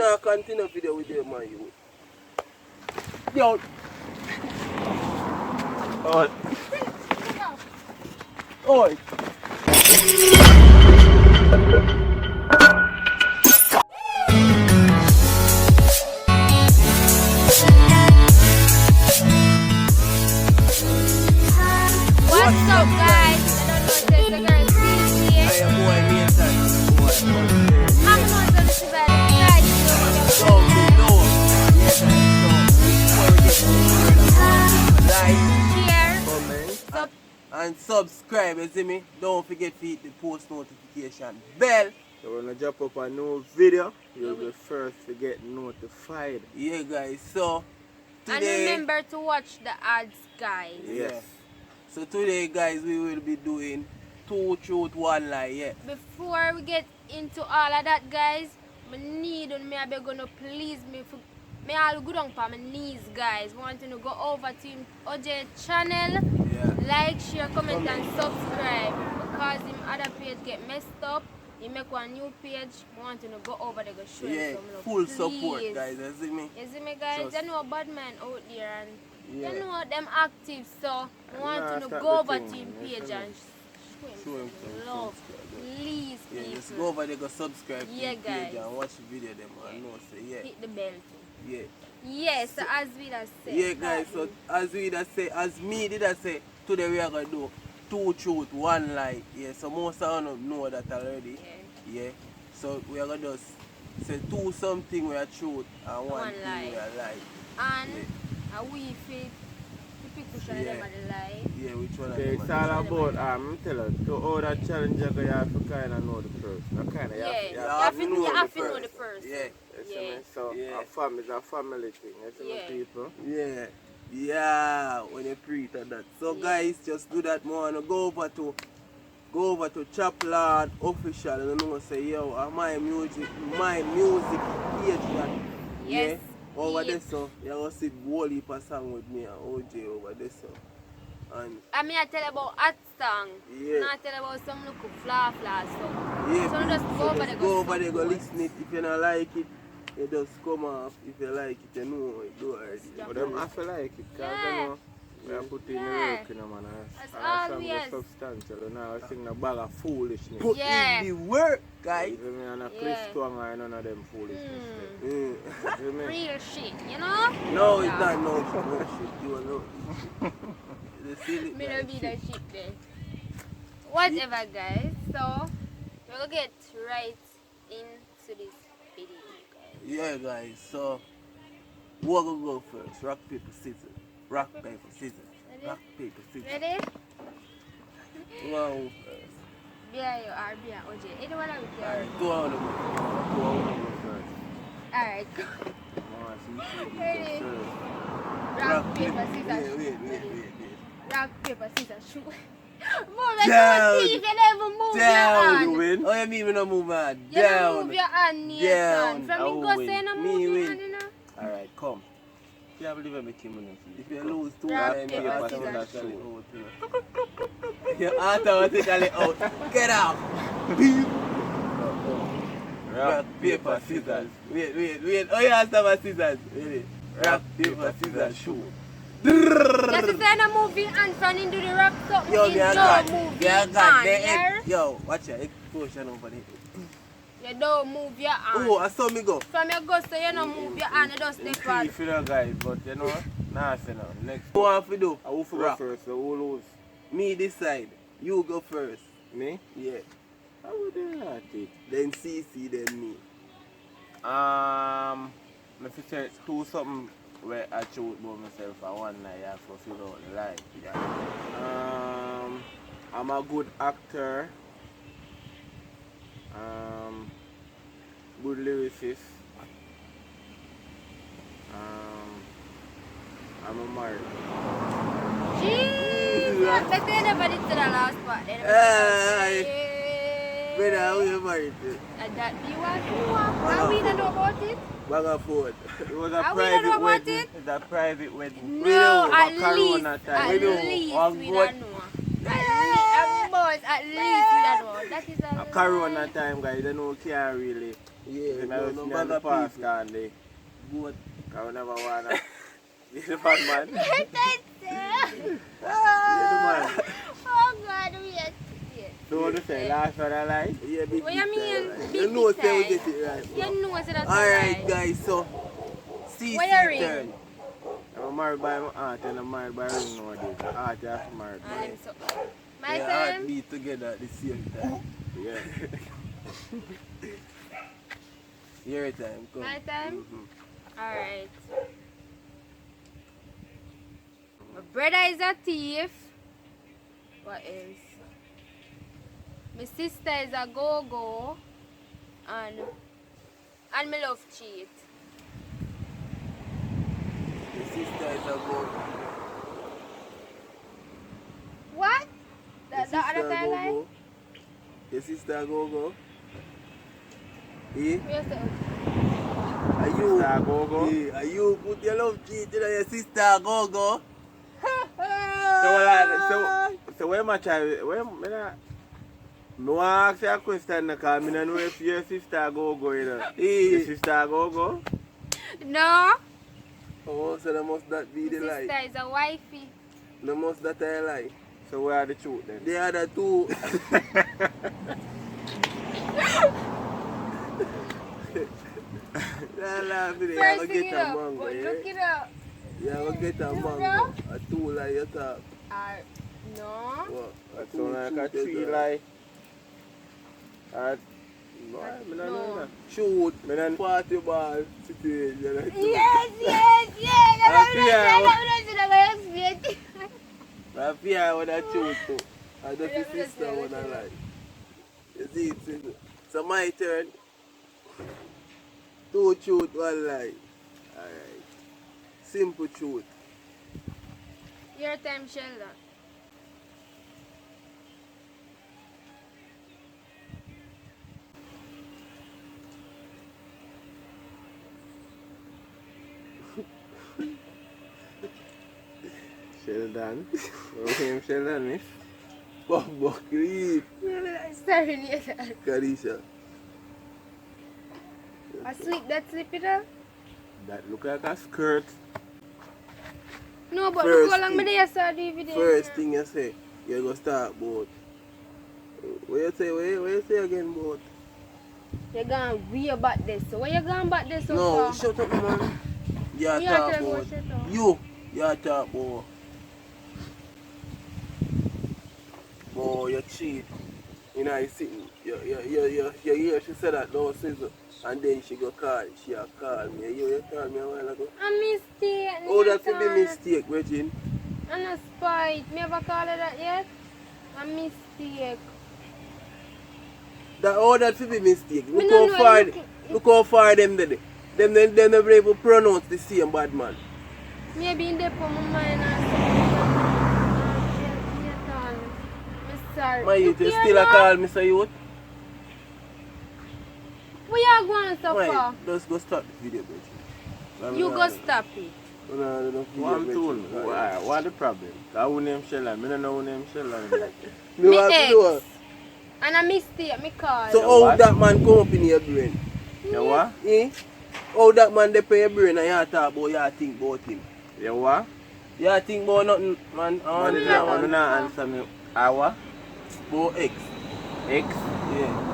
now continue video with them, man. You. Yo. Oh. Oi. What's up, guys? I don't know if there's a girl CECE. I am boy Reation. I'm not going to be guys. So, you know. Like, comment, and subscribe, you see me? Don't forget to hit the post notification bell. So when I drop up a new video, you'll be first to get notified. Yeah, guys, so today... And remember to watch the ads, guys. Yes. So today, guys, we will be doing 2 truth, 1 lie, yeah. Before we get into all of that, guys, I need and I beg you please me for me all go down on my knees, guys. Want to go over to OJ channel, like, share, comment and subscribe because him other page get messed up. He make one new page. I want to go over there, go show him some full support, guys. You see me? You see me, guys? You know a bad man out there and you know them active, so I want to go over to him page and show him some love. Please, people. Just go over there, go subscribe to the guys. page and watch the video. Them and know, say, hit the bell too. Yeah. Yes, so as we that say. Yeah, guys, so as we that say, as me did I say, today we are going to do 2 truth, 1 lie. Yeah, so most of you know that already. Yeah. So we are going to say 2 something we are truth and 1 thing we are lie. And we fit the picture of them are the lie. Yeah, which one? Okay, it's all about, tell us, to all that challenge you have to kind of know the person. You have to know the person. Yeah. So a family is a family thing, you see people? Yeah, when you preach at that. So guys, just do that more and go over to Chop Lord Official and you know say yo, my music page that. Yes. Over there, so you will see whole heap of song with me and OJ over there, so. And I mean, I tell about hot song. Not tell about some look flaw so. Yeah, so just go over there, go listen it. If you don't like it, you just come off. If you like it, you know it, do already. But them have to like it, because you know, we are putting the work in them, man. That's and all we are substantial, you know, I think a bag of foolishness. Put in the work, guys. You know, and a Chris Twang or none of them foolishness. Real shit, you know? No, it's not no shit. You know. Me don't be that shit then. Whatever, guys. So, we'll get right into this video, guys. Yeah, guys. So, we're going to go first. Rock, paper, scissors. Rock, paper, scissors. Ready? Rock, paper, scissors. Ready? Who want to go first? Yeah, you are. Yeah, OJ. Anyone else? Alright, go on. Go on first. Alright, go. Ready? Rock, paper, scissors. Wait. Rock, paper, scissors, shoot. Down. Move your teeth, you never move your hand. You win. Oh, you mean we don't move my hand? You Down. don't move your hand, Nathan. From me go say no move your hand, you know. Alright, come. You have to leave me Kim. If you lose 2 Rock, times, paper, you scissors, automatically out. You automatically out. Get out. Rock, paper, scissors. Wait. Oh, you have to have scissors. Ready? Rock, paper, scissors, shoot. Just say no move your hand from into the rock something. Yo, Move your hand, yo, watch your explosion over there. You don't move your hand. Oh, I saw me go. From your go, so you don't move your hand, you just stay fast. If you know, guys, but you know, nah, I say no. Next. Who want to do? I will go first, so who lose? Me this side. You go first. Me? Yeah. How would you not it? Then CC, then me. If you say do something where I choose about myself for 1 night, I have to figure out the life. Yeah. I'm a good actor. Good lyricist. I'm a married. Jeez, let's say nobody to the last part. Brother, how you married? That you want? How we don't know about it? Bag of food. It was a Are we private not about wedding. it? It's a private wedding. No, at least Corona time. we don't know. At least we don't know. That is a Corona time, guys. You know, can't really Yeah, no, no no bother pass people. can they? Good. I will never wanna be the bad man. Ah! You're the man. Oh God, we are yes. So what you say, last one I like? Yeah, big What big you mean, time. big, You big know say we time? get it right. You know so that's Alright right. guys, so Where you CECE ring? turn. I'm married by my aunt and I'm married by ring nowadays. Aunt you have to marry Ah, by. let me so. My Yeah, time. heart beat together at the same time. Yeah. Your time, come. My time? Alright. My brother is a thief. What else? My sister is a go-go. And me love cheat. Your sister is a go. What? Your The other sister time go like? go. Your sister go go. Eh? Where's the Are you? Sister go go. Eh, are you put your love cheating on your sister go go? So where my child, where me not, me want to ask you a question because I don't know if your sister go go, you know. Your Eh. sister go go? No. Oh, so that must that be My the sister lie. is a wifey. No must that I lie. So where are the truth then? The other two. Nah, nah, for the, you First go thing get it a up, mango, but yeah? look it up. You go get a You mango. know? A two like you talk. No. What? That sound like a tree like. No, I don't know. Shoot, Me don't- party ball situation. Yes, yes, yes. I fear when I shoot too. I don't Yeah, see me sister just when I say, like. You see it, see it. So my turn. Two shoot, one lie. Alright. Simple shoot. Your time, Sheldon. Sheldon. What's your name, Sheldon, miss? Bumbo creep. Sorry, Nathan. Karisha. Asleep, that sleep it up? That look like a skirt. No, but First look how long thing- me saw the video. First thing you say, you go start boat. What you say? What you say again, boat? You're going way back this. So where you going back this so No, far? shut up, man. You Me talk a tell you about. shut up. You talk about. Oh, you cheat. You know, you sitting. You hear she said that no sizzle. And then she go call. She a call me. You call me a while ago. A mistake, Oh, that could be Nathan. mistake, Regine. And a spite. Me ever call it that yet? A mistake. That could be mistake. Me Look no how know, far, look- look how far them did it. Them never able to pronounce the same bad man. Maybe in the for my mind or something. Nathan. I'm sorry. My youth, you Look still here a now. call Mr. Youth? Where you going so Right, far? let's go start the video, Regine. You go stop it. One tool. What the problem? I will name Sheldon. I don't know who name Sheldon. No, Me I ex. do it. And a mistake, me call. So Yeah, how what? that man come up in your brain? You what? Eh? How that man dey pay your brain and you talk about you think about him? You what? You think about nothing, man. Man, you don't answer me. What? About X. X? Yeah.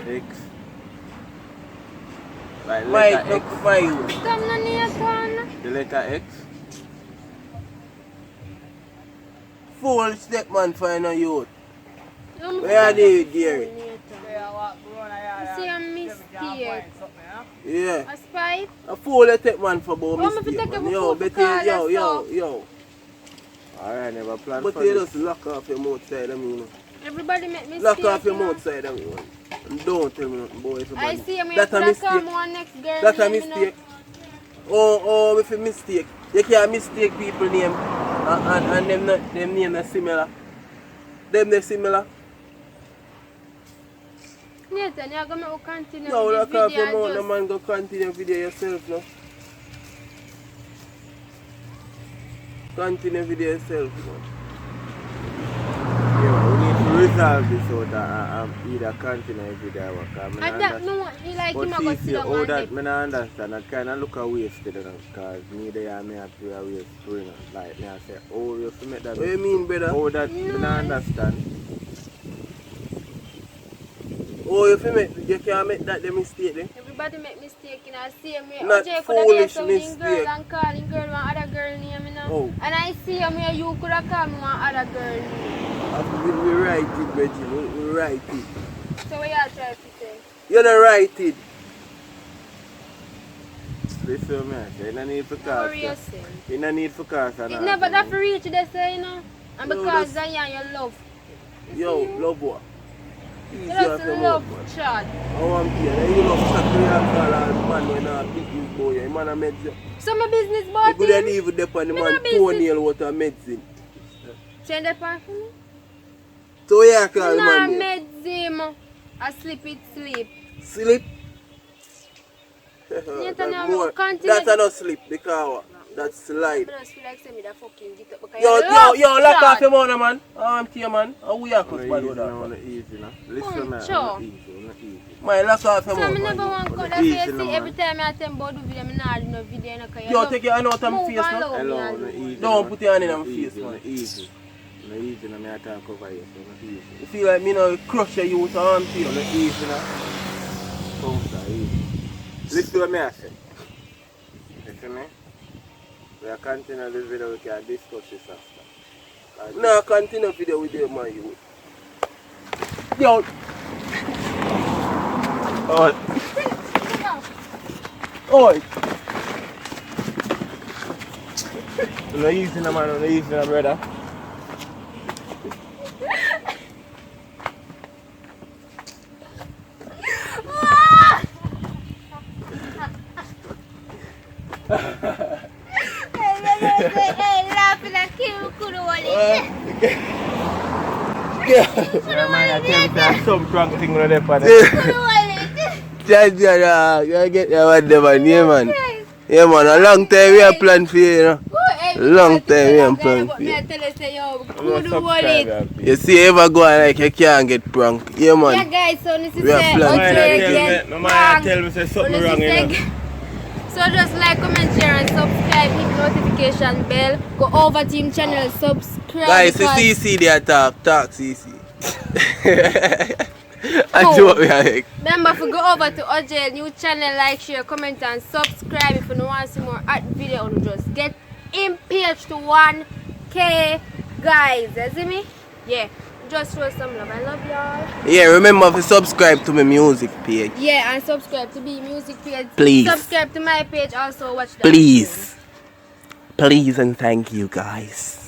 X. Like My, letter X. my youth. Come on, Nathan. The letter X. Full step man for your youth. I'm Where are they, Gary? See a mistake. Yeah. A spite? A full step man for about Oh, me fi mistake, take man. your Yo, food for but call yo, us, yo. Alright, never planned But for you this. just lock off your mouth side of me, you know. Everybody make mistake. Lock off your you know. mouth side of me, man. And don't tell me nothing, boy. If I see me That's a could have come mistake. on next girl. That's a name, you know. mistake. Oh, if a mistake. You can't mistake people name and them name are similar. Them they similar. Nathan, you're going to continue No, with lock this off your video mouth, and the just... man go continue video yourself now. Continue video yourself, man. Yeah, we need to resolve this out and either continue every day work. And that no, he like but him a go see, sit down all and that dip. me not understand. I kind of look a wasted because me there and me have to a waste spring. Like me I say, oh you have to make that. What you mean, brother? Oh that me not understand. Oh, you can't make that the mistake then? Everybody make mistake in a same way. Not OJ coulda foolish get mistake. girl and calling girl one other girl name, you know. Oh. And I see him here, you coulda call me one other girl name. We write it, Reggie. We write it. So what y'all try to say? You don't write it. Listen me, I say, you don't need for No cars. reason. You don't need for cars. It never that for reach they say, you know. And No, because that's- Zion you love. Yo, love what? You just love chat. I want to hear you love chat to your call and man when I beat you boy. You man a medicine. So my business You about could him. leave it there on the Me man no business. toenail what a medicine. Change the part for me. So yeah, call the Nah, man name. meds him. I sleep it sleep. Sleep. You That's know, more. continue. That's not sleep because what? That's slide. I just feel like send me that fucking get up because Yo, you yo, love yo, lock chat. off your mouth, man. I'm here, man. How we are No close easy, by with no that? easy, no. Listen me, Sure. no easy, no easy. Man, lock off your So I mouth, never man. want to But cut that easy, face. no, See, every man. time I tell about the video, I not do no video. Yo, take your hand out of my Move face, and no? love me Hello, and no do easy. it. Don't no. put your hand in No my face, easy, man. No easy. No easy, no me I can't cover you, so no easy. You feel like me now crush your youth arm to So you. no easy, no. Come sir, easy. Listen to what me I say. Listen me. We are continuing this video, we can discuss this after. Now continue video with you, man, youth. Yo. Oh, Oi. no easy, no man, no easy, no brother. Hey, laughing at you, could Yeah, man, I tell you there's some prank thing on there for them. Jaja, you get that one there, man. Yeah, man. Yeah, man. A long time we are planning for you, you know. Long time we are planning for you. I tell you, say, yo, I'm could not subscribed. You see, ever go on like you can't get pranked. Yeah, Yeah, man. guys, so this is We are planning. No man, tell me say something wrong, you know. So just like, comment, share and subscribe, hit the notification bell, go over to him channel, subscribe. Guys, because- CECE they talk CECE. I Oh. do what we are like. Remember to go over to OJ new channel, like, share, comment and subscribe if you don't want to see more art video on just get in page to 1K guys. You see me? Yeah. Just show some love. I love y'all. Yeah, remember to subscribe to my music page. Yeah, and subscribe to be music page. Please. Subscribe to my page also watch that. Please. Please and thank you, guys.